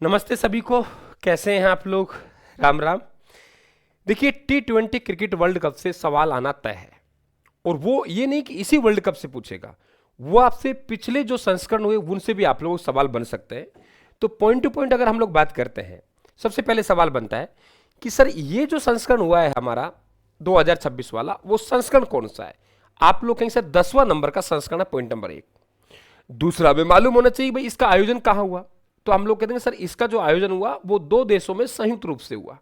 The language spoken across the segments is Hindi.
नमस्ते सभी को। कैसे हैं आप लोग? राम राम। देखिए, T20 क्रिकेट वर्ल्ड कप से सवाल आना तय है, और वो ये नहीं कि इसी वर्ल्ड कप से पूछेगा, वो आपसे पिछले जो संस्करण हुए उनसे भी आप लोगों को सवाल बन सकते हैं। तो पॉइंट टू पॉइंट अगर हम लोग बात करते हैं, सबसे पहले सवाल बनता है कि सर ये जो संस्करण हुआ है हमारा 2026 वाला, वो संस्करण कौन सा है? आप लोग कहेंगे सर 10वां नंबर का संस्करण है, पॉइंट नंबर 1। दूसरा हमें मालूम होना चाहिए भाई इसका आयोजन कहाँ हुआ। तो हम लोग कहते हैं सर इसका जो आयोजन हुआ वो 2 देशों में संयुक्त रूप से हुआ,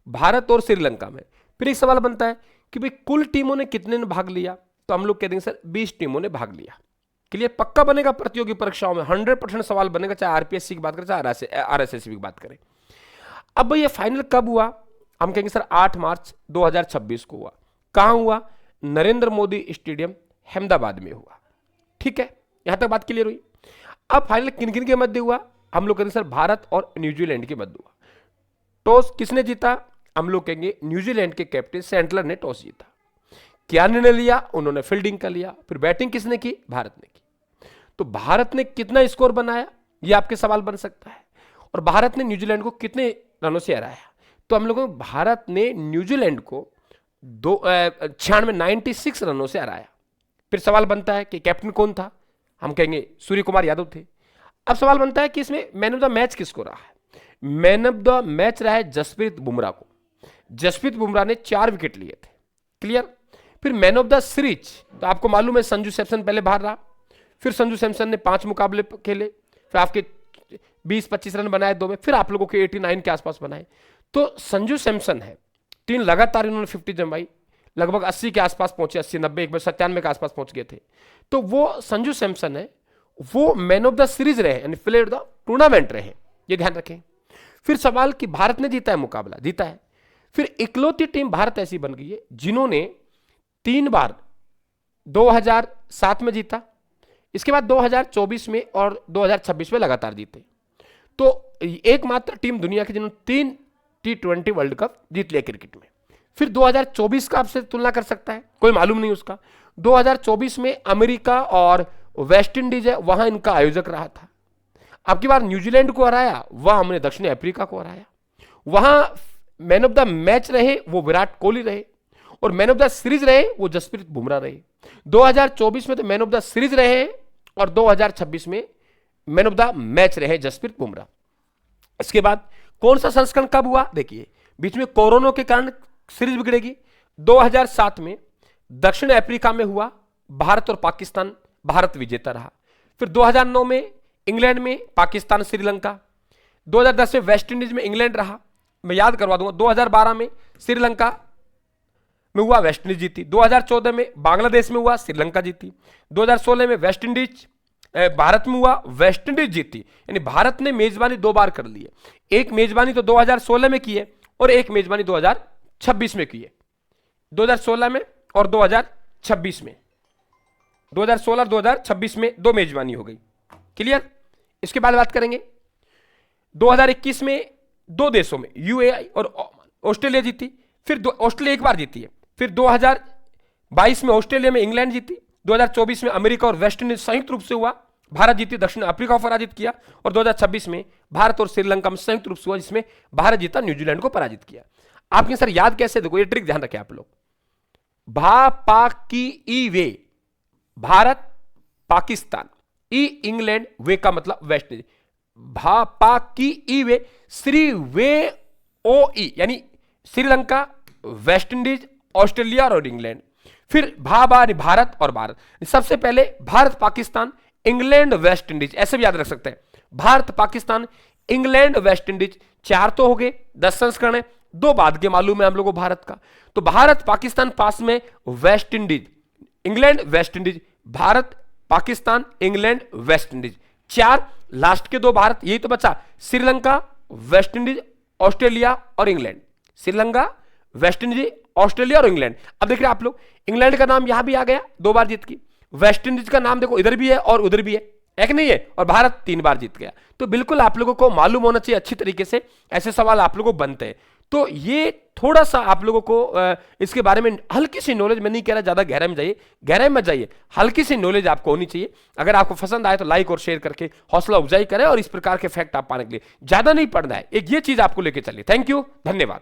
भारत और श्रीलंका में। फिर एक सवाल बनता है कि भाई कुल टीमों ने कितने ने भाग लिया? तो हम लोग कहते हैं सर 20 टीमों ने भाग लिया। क्लियर? पक्का बनेगा प्रतियोगी परीक्षाओं में 100% सवाल बनेगा, चाहे आरपीएससी की बात करें चाहे आरएसएससी की बात करें। अब भाई ये फाइनल कब हुआ? हम कहेंगे सर 8 मार्च 2026 को हुआ। कहां हुआ? नरेंद्र मोदी स्टेडियम अहमदाबाद में हुआ। ठीक है, यहां तक बात क्लियर हुई। अब फाइनल किन किन के मध्य हुआ? हम लोग कहेंगे सर भारत और न्यूजीलैंड के मध्य हुआ। टॉस किसने जीता? हम लोग कहेंगे न्यूजीलैंड के कैप्टन सैंटलर ने टॉस जीता। क्या निर्णय लिया? उन्होंने फील्डिंग का लिया। फिर बैटिंग किसने की? भारत ने की। तो भारत ने कितना स्कोर बनाया, यह आपके सवाल बन सकता है। और भारत ने न्यूजीलैंड को कितने रनों से हराया? तो हम लोगों भारत ने न्यूजीलैंड को 96 रनों से हराया। फिर सवाल बनता है कि कैप्टन कौन था? हम कहेंगे सूर्य कुमार यादव थे। अब सवाल बनता है कि इसमें मैन ऑफ द मैच किसको रहा है? मैन ऑफ द मैच रहा है जसप्रीत बुमराह को। जसप्रीत बुमराह ने 4 विकेट लिए थे। क्लियर? फिर मैन ऑफ द सीरीज, तो आपको मालूम है संजू सैमसन पहले बाहर रहा। फिर संजू सैमसन ने 5 मुकाबले खेले, फिर आपके 20-25 रन बनाए 2 में, फिर आप लोगों के 89 के आसपास बनाए। तो संजू सैमसन है, 3 लगातार इन्होंने 50 जमाई, लगभग 80 के आसपास पहुंचे, 80-90, एक बार 97 के आसपास पहुंच गए थे। तो वो संजू सैमसन है, वो मैन ऑफ द सीरीज रहे, यानी प्लेयर ऑफ द टूर्नामेंट रहे, ये ध्यान रखें। फिर सवाल कि भारत ने जीता है मुकाबला, जीता है। फिर इकलौती टीम भारत ऐसी बन गई है जिन्होंने 3 बार 2007 में जीता, इसके बाद 2024 में और 2026 में लगातार जीते। तो एकमात्र टीम दुनिया की जिन्होंने 3 T20 वर्ल्ड कप जीत लिया क्रिकेट में। फिर 2024 का आपसे तुलना कर सकता है, कोई मालूम नहीं उसका। 2024 में अमेरिका और वेस्ट इंडीज है, वहां इनका आयोजक रहा था। अब की बार न्यूजीलैंड को हराया, वह हमने दक्षिण अफ्रीका को हराया। वहां मैन ऑफ द मैच रहे वो विराट कोहली रहे, और मैन ऑफ द सीरीज रहे वो जसप्रीत बुमराह रहे। 2024 में तो मैन ऑफ द सीरीज रहे, और 2026 में मैन ऑफ द मैच रहे जसप्रीत बुमराह। इसके बाद कौन सा संस्करण कब हुआ? देखिए, बीच में कोरोना के कारण सीरीज बिगड़ेगी। 2007 में दक्षिण अफ्रीका में हुआ, भारत और पाकिस्तान, भारत विजेता रहा। फिर 2009 में इंग्लैंड में पाकिस्तान श्रीलंका। 2010 में वेस्ट इंडीज में इंग्लैंड रहा, मैं याद करवा दूंगा। 2012 में श्रीलंका में हुआ, वेस्ट इंडीज जीती। 2014 में बांग्लादेश में हुआ, श्रीलंका जीती। 2016 में वेस्ट इंडीज भारत में हुआ, वेस्ट इंडीज जीती। यानी भारत ने मेजबानी 2 बार कर ली है। एक मेजबानी तो 2016 में की है, और एक मेजबानी 2026 में की है। 2016 में और 2026 में, 2016-2026 में 2 मेजबानी हो गई। क्लियर? इसके बाद बात करेंगे 2021 में 2 देशों में, यूएई और ऑस्ट्रेलिया जीती। फिर ऑस्ट्रेलिया एक बार जीती है। फिर 2022 में ऑस्ट्रेलिया में इंग्लैंड जीती। 2024 में अमेरिका और वेस्ट इंडीज संयुक्त रूप से हुआ, भारत जीती, दक्षिण अफ्रीका को पराजित किया। और 2026 में भारत और श्रीलंका में संयुक्त रूप से हुआ, जिसमें भारत जीता, न्यूजीलैंड को पराजित किया। आपके सर याद कैसे? देखो ये ट्रिक ध्यान रखें आप लोग। भा पा की ई वे, भारत पाकिस्तान, ई इंग्लैंड, वे का मतलब वेस्ट इंडीज। भा पा की ई वे, श्री वे ओ ई, यानी श्रीलंका, वेस्ट इंडीज, ऑस्ट्रेलिया और इंग्लैंड। फिर भारत और भारत। सबसे पहले Bharat Pakistan, England, West Indies, ऐसे भी याद रख सकते हैं। Bharat Pakistan, England, West Indies, 4 तो हो गए, 10 संस्करण है। 2 बाद के मालूम है हम लोगों को भारत का। तो भारत पाकिस्तान पास में, West Indies, England, West Indies, Bharat Pakistan, England, West Indies, 4 last के 2 भारत, यही तो बचा। श्रीलंका, वेस्ट इंडीज, ऑस्ट्रेलिया और England. Sri Lanka, West Indies, Australia और इंग्लैंड। अब देख रहे आप लोग, इंग्लैंड का नाम यहां भी आ गया, 2 बार जीत की। वेस्ट इंडीज का नाम देखो इधर भी है और उधर भी है, एक नहीं है। और भारत 3 बार जीत गया। तो बिल्कुल आप लोगों को मालूम होना चाहिए अच्छी तरीके से, ऐसे सवाल आप लोगों को बनते हैं। तो ये थोड़ा सा आप लोगों को इसके बारे में हल्की सी नॉलेज, मैं नहीं कह रहा ज्यादा गहराई में जाइए, गहराई में जाइए, हल्की सी नॉलेज आपको होनी चाहिए। अगर आपको पसंद आए तो लाइक और शेयर करके हौसला अफजाई करें और इस प्रकार के फैक्ट आप पाने के लिए ज्यादा नहीं पढ़ना है, एक ये चीज आपको लेके चलिए। थैंक यू, धन्यवाद।